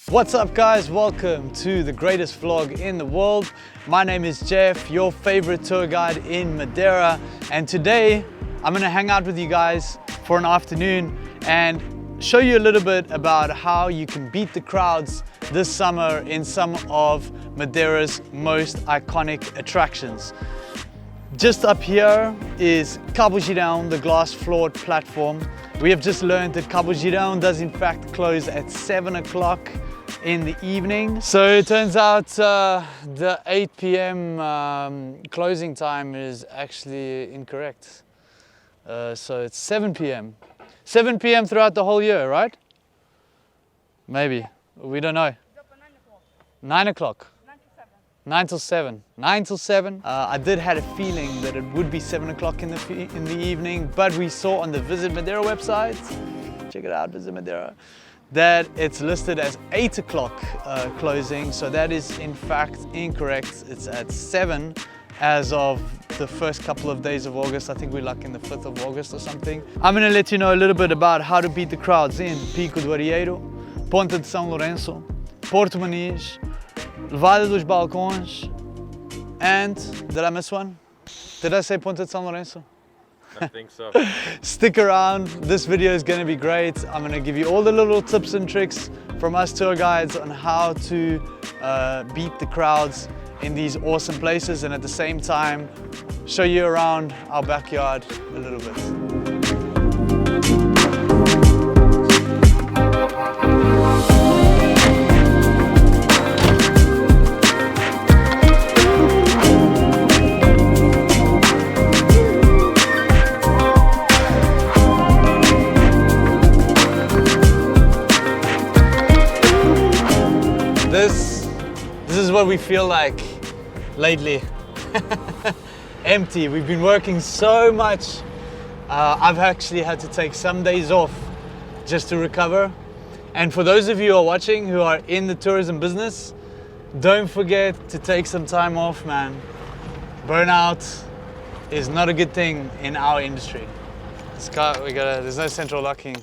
What's up guys, welcome to the greatest vlog in the world. My name is Jeff, your favorite tour guide in Madeira, and today I'm gonna hang out with you guys for an afternoon and show you a little bit about how you can beat the crowds this summer in some of Madeira's most iconic attractions. Just up here is Cabo Girão, the glass-floored platform. We have just learned that Cabo Girão does in fact close at 7 o'clock in the evening. So it turns out the 8 p.m. Closing time is actually incorrect. So it's 7 p.m. 7 p.m. throughout the whole year, right? Maybe. We don't know. 9 o'clock. 9 till 7. 9 till 7. I did had a feeling that it would be 7 o'clock in the evening, but we saw on the Visit Madeira website, check it out, Visit Madeira, that it's listed as 8 o'clock closing. So that is in fact incorrect. It's at 7 as of the first couple of days of August. I think we're like in the 5th of August or something. I'm gonna let you know a little bit about how to beat the crowds in Pico do Arieiro, Ponta de São Lourenço, Porto Moniz, Levada dos Balcões, and did I miss one? Did I say Ponta de São Lourenço? I think so. Stick around, this video is going to be great. I'm going to give you all the little tips and tricks from us tour guides on how to beat the crowds in these awesome places, and at the same time show you around our backyard a little bit. This is what we feel like lately. Empty. We've been working so much. I've actually had to take some days off just to recover. And for those of you who are watching who are in the tourism business, don't forget to take some time off, man. Burnout is not a good thing in our industry. There's no central locking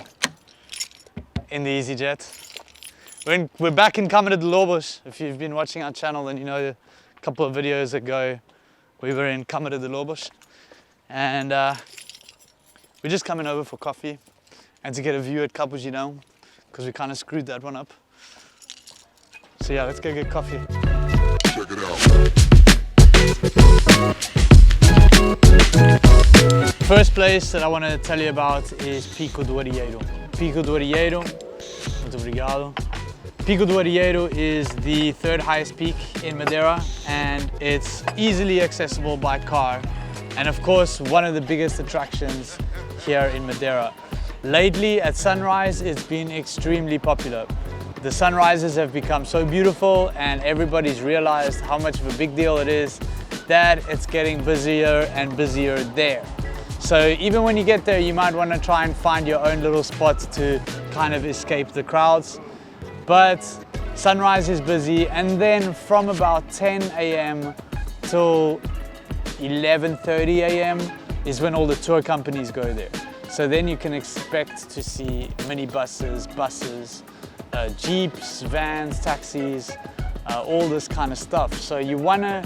in the EasyJet. We're back in Câmara de Lobos. If you've been watching our channel, then you know a couple of videos ago we were in Câmara de Lobos, and we're just coming over for coffee and to get a view at Cabo Girão because we kind of screwed that one up. So yeah, let's go get coffee. Check it out. First place that I want to tell you about is Pico do Arieiro. Pico do Arieiro, muito obrigado. Pico do Arieiro is the third highest peak in Madeira, and it's easily accessible by car, and of course one of the biggest attractions here in Madeira. Lately at sunrise it's been extremely popular. The sunrises have become so beautiful and everybody's realized how much of a big deal it is that it's getting busier and busier there. So even when you get there, you might want to try and find your own little spot to kind of escape the crowds. But sunrise is busy, and then from about 10 a.m. till 11:30 a.m. is when all the tour companies go there. So then you can expect to see minibuses, buses, jeeps, vans, taxis, all this kind of stuff. So you want to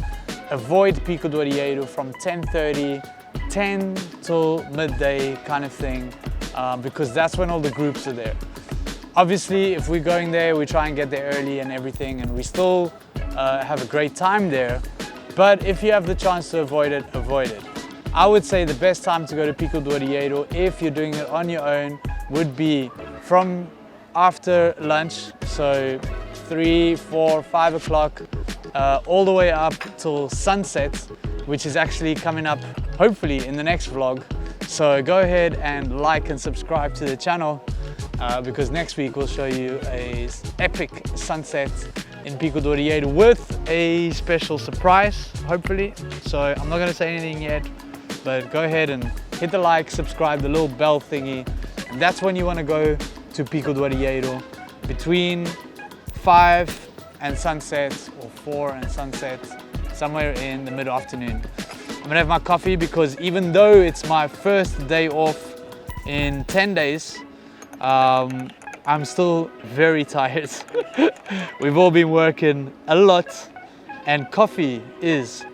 avoid Pico do Arieiro from 10:30, 10 till midday kind of thing, because that's when all the groups are there. Obviously, if we're going there, we try and get there early and everything, and we still have a great time there. But if you have the chance to avoid it, avoid it. I would say the best time to go to Pico do Arieiro, if you're doing it on your own, would be from after lunch, so 3, 4, 5 o'clock, all the way up till sunset, which is actually coming up hopefully in the next vlog. So go ahead and like and subscribe to the channel. Because next week we'll show you an epic sunset in Pico do Arieiro with a special surprise, hopefully. So I'm not going to say anything yet, but go ahead and hit the like, subscribe, the little bell thingy, and that's when you want to go to Pico do Arieiro between 5 and sunset, or 4 and sunset, somewhere in the mid-afternoon. I'm going to have my coffee because even though it's my first day off in 10 days, I'm still very tired. We've all been working a lot, and coffee is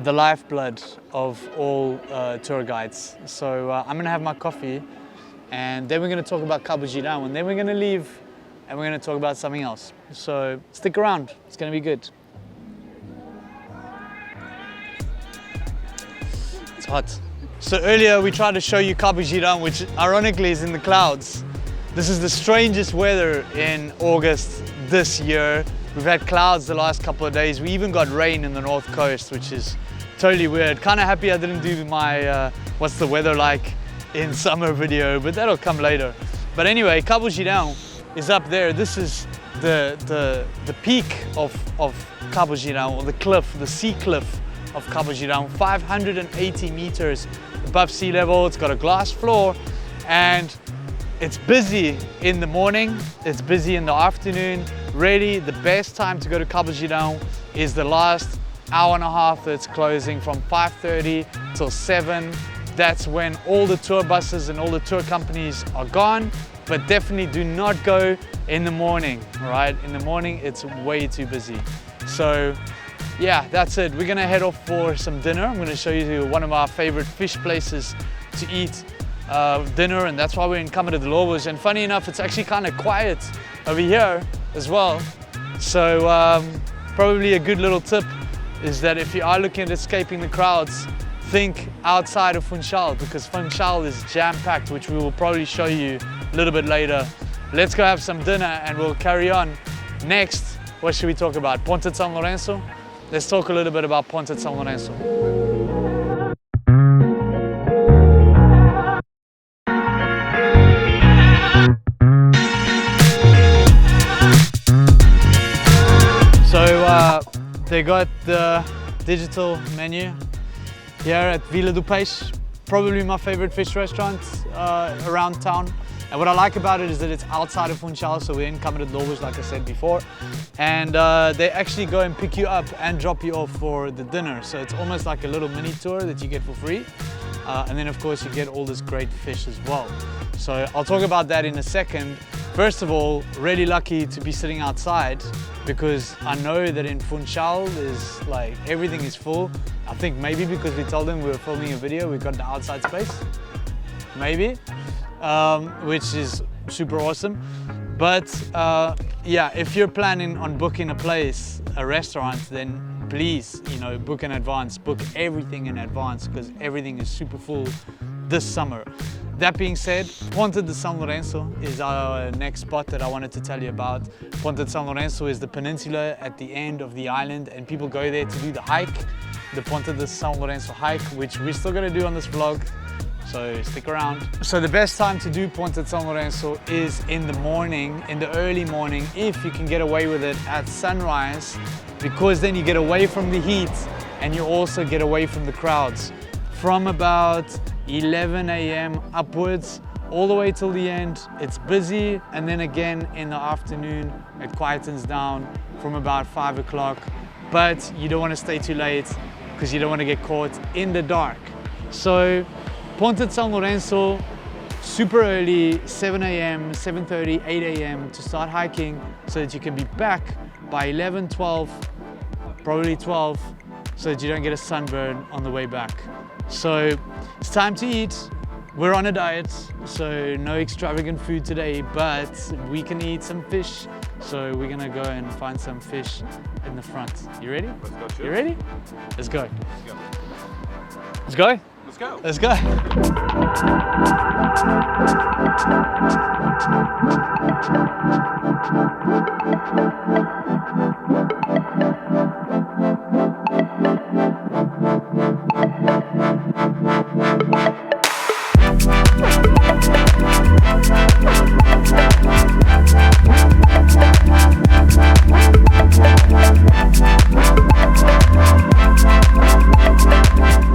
the lifeblood of all tour guides. So I'm gonna have my coffee, and then we're gonna talk about Cabo Girão, and then we're gonna leave and we're gonna talk about something else. So stick around, it's gonna be good. It's hot. So earlier we tried to show you Cabo Girão, which ironically is in the clouds. This is the strangest weather in August this year. We've had clouds the last couple of days. We even got rain in the north coast, which is totally weird. Kind of happy I didn't do my what's the weather like in summer video, but that'll come later. But anyway, Cabo Girão is up there. This is the peak of Cabo Girão, or the cliff, the sea cliff of Cabo Girão, 580 meters above sea level. It's got a glass floor, and it's busy in the morning, it's busy in the afternoon. Really, the best time to go to Cabo Girão is the last hour and a half that's closing from 5:30 till 7. That's when all the tour buses and all the tour companies are gone. But definitely do not go in the morning, right? In the morning, it's way too busy. So yeah, that's it. We're gonna head off for some dinner. I'm gonna show you one of our favorite fish places to eat dinner, and that's why we're in Cabo de Lobos. And funny enough, it's actually kind of quiet over here as well. So probably a good little tip is that if you are looking at escaping the crowds, think outside of Funchal, because Funchal is jam-packed, which we will probably show you a little bit later. Let's go have some dinner and we'll carry on. Next, what should we talk about? Ponta de São Lourenço? Let's talk a little bit about Ponta de São Lourenço. So they got the digital menu here at Vila do Peixe, probably my favorite fish restaurant around town. And what I like about it is that it's outside of Funchal, so we're in Cabo de Lobos, like I said before. And they actually go and pick you up and drop you off for the dinner. So it's almost like a little mini tour that you get for free. And then of course you get all this great fish as well. So I'll talk about that in a second. First of all, really lucky to be sitting outside, because I know that in Funchal is like everything is full. I think maybe because we told them we were filming a video, we got the outside space, maybe, which is super awesome. But yeah, if you're planning on booking a place, a restaurant, then please, you know, book in advance, book everything in advance, because everything is super full this summer. That being said, Ponta de São Lourenço is our next spot that I wanted to tell you about. Ponta de São Lourenço is the peninsula at the end of the island, and people go there to do the hike, the Ponta de São Lourenço hike, which we're still going to do on this vlog, so stick around. So the best time to do Ponta de São Lourenço is in the morning, in the early morning, if you can get away with it at sunrise, because then you get away from the heat and you also get away from the crowds. From about 11 a.m. upwards, all the way till the end, it's busy, and then again in the afternoon, it quietens down from about 5 o'clock. But you don't want to stay too late, because you don't want to get caught in the dark. So Ponta de São Lourenço, super early, 7 a.m., 7:30, 8 a.m. to start hiking, so that you can be back by 11, 12, probably 12, so that you don't get a sunburn on the way back. So it's time to eat. We're on a diet, so no extravagant food today, but we can eat some fish. So we're gonna go and find some fish in the front. You ready? Let's go, Chip. You ready? Let's go. Let's go. Let's go? Let's go.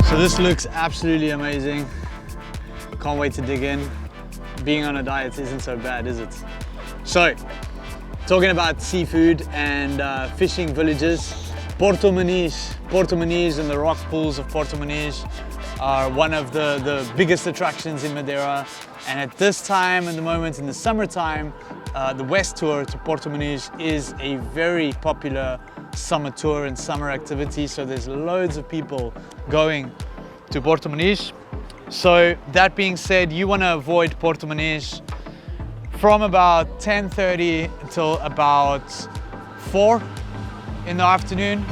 So this looks absolutely amazing. Can't wait to dig in. Being on a diet isn't so bad, is it? So, talking about seafood and fishing villages, Porto Moniz and the rock pools of Porto Moniz are one of the biggest attractions in Madeira. And at this time, in the moment, in the summertime, the West Tour to Porto Moniz is a very popular summer tour and summer activity. So there's loads of people going to Porto Moniz. So that being said, you want to avoid Porto Moniz from about 10:30 until about 4 in the afternoon.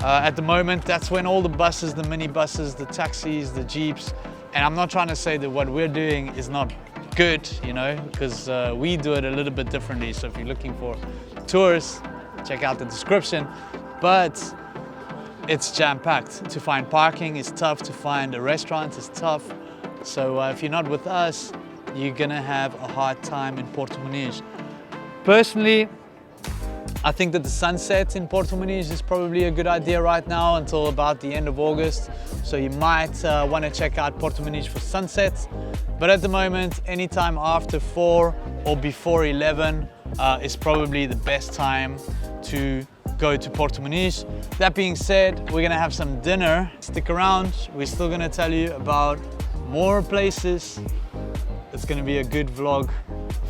At the moment, that's when all the buses, the minibuses, the taxis, the jeeps, and I'm not trying to say that what we're doing is not good, you know, because we do it a little bit differently. So if you're looking for tours, check out the description. But it's jam-packed. To find parking is tough, to find a restaurant is tough. So if you're not with us, you're gonna have a hard time in Porto Moniz. Personally, I think that the sunset in Porto Moniz is probably a good idea right now until about the end of August. So you might want to check out Porto Moniz for sunsets. But at the moment, anytime after 4 or before 11 is probably the best time to go to Porto Moniz. That being said, we're gonna have some dinner. Stick around, we're still gonna tell you about more places. It's gonna be a good vlog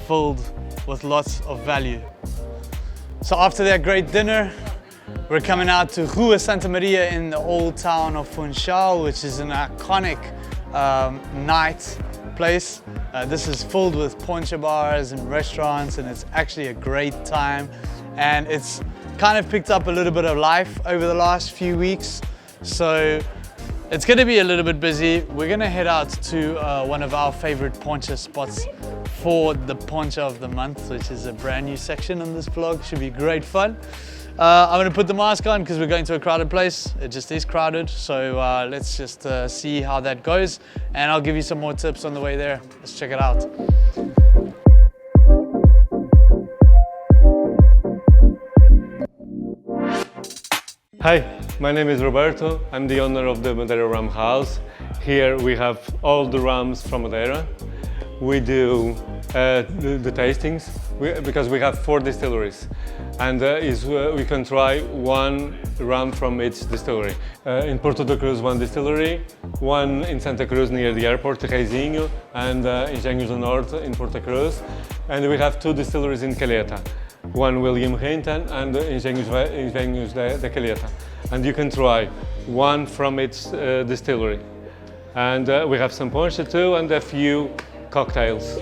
filled with lots of value. So after that great dinner, we're coming out to Rua Santa Maria in the old town of Funchal, which is an iconic night place. This is filled with poncha bars and restaurants, and it's actually a great time. And it's kind of picked up a little bit of life over the last few weeks. So it's gonna be a little bit busy. We're gonna head out to one of our favorite poncha spots for the Poncha of the month, which is a brand new section on this vlog. Should be great fun. I'm gonna put the mask on because we're going to a crowded place. It just is crowded. So let's just see how that goes. And I'll give you some more tips on the way there. Let's check it out. Hi, my name is Roberto. I'm the owner of the Madeira Rum House. Here we have all the rums from Madeira. We do the tastings because we have 4 distilleries, and we can try one rum from each distillery. In Porto da Cruz, 1 distillery, 1 in Santa Cruz near the airport, Reizinho, and Engenhos do Norte in Porto Cruz. And we have 2 distilleries in Calheta, 1 William Hinton and Engenhos da Calheta. And you can try 1 from each distillery. And we have some poncha too, and a few cocktails.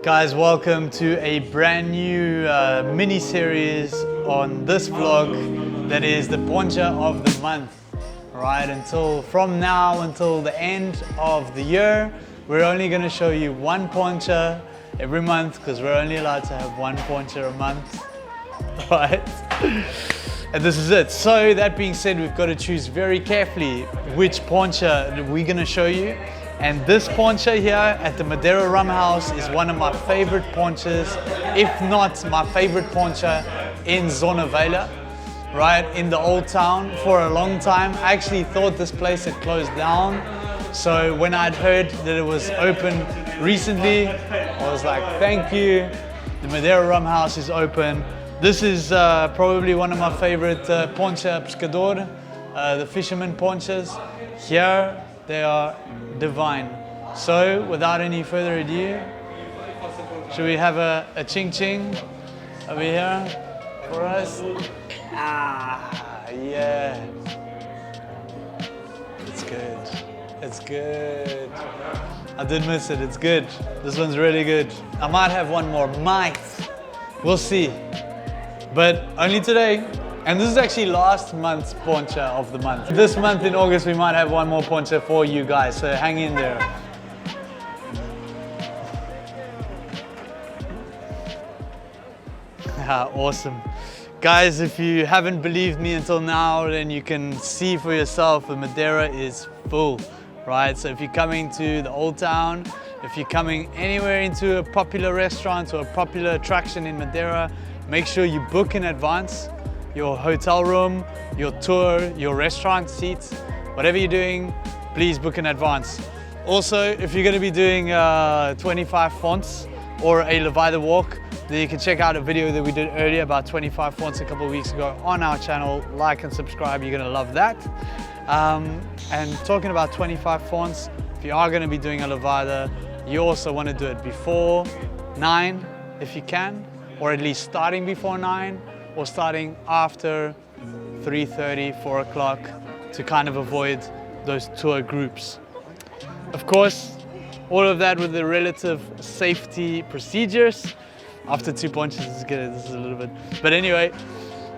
Guys, welcome to a brand new mini-series on this vlog that is the Poncha of the month. Right, from now until the end of the year, we're only going to show you 1 poncha every month because we're only allowed to have 1 poncha a month, right? And this is it. So that being said, we've got to choose very carefully which poncha we're going to show you. And this poncha here at the Madeira Rum House is one of my favorite ponchas, if not my favorite poncha in Zona Vela. Right, in the old town for a long time. I actually thought this place had closed down. So when I'd heard that it was open recently, I was like, thank you, the Madeira Rum House is open. This is probably one of my favorite poncha pescador, the fisherman ponchas. Here, they are divine. So without any further ado, should we have a ching ching over here for us? Ah, yeah. It's good. It's good. I did miss it. It's good. This one's really good. I might have one more. Might. We'll see. But only today. And this is actually last month's poncha of the month. This month in August, we might have one more poncha for you guys. So hang in there. Awesome. Guys, if you haven't believed me until now, then you can see for yourself the Madeira is full, right? So if you're coming to the old town, if you're coming anywhere into a popular restaurant or a popular attraction in Madeira, make sure you book in advance your hotel room, your tour, your restaurant seats, whatever you're doing, please book in advance. Also, if you're going to be doing 25 fonts or a Leviathan walk, then you can check out a video that we did earlier about 25 fonts a couple of weeks ago on our channel. Like and subscribe, you're going to love that. And talking about 25 fonts, if you are going to be doing a Leviathan, you also want to do it before 9 if you can, or at least starting before 9 or starting after 3:30, 4 o'clock to kind of avoid those tour groups. Of course, all of that with the relative safety procedures. After 2 ponches, this is a little bit. But anyway,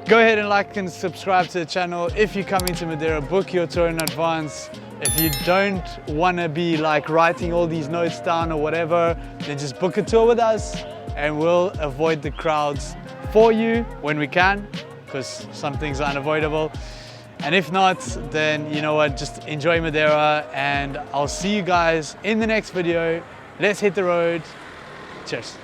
go ahead and like and subscribe to the channel. If you come into Madeira, book your tour in advance. If you don't want to be like writing all these notes down or whatever, then just book a tour with us and we'll avoid the crowds for you when we can, because some things are unavoidable. And if not, then you know what, just enjoy Madeira, and I'll see you guys in the next video. Let's hit the road. Cheers.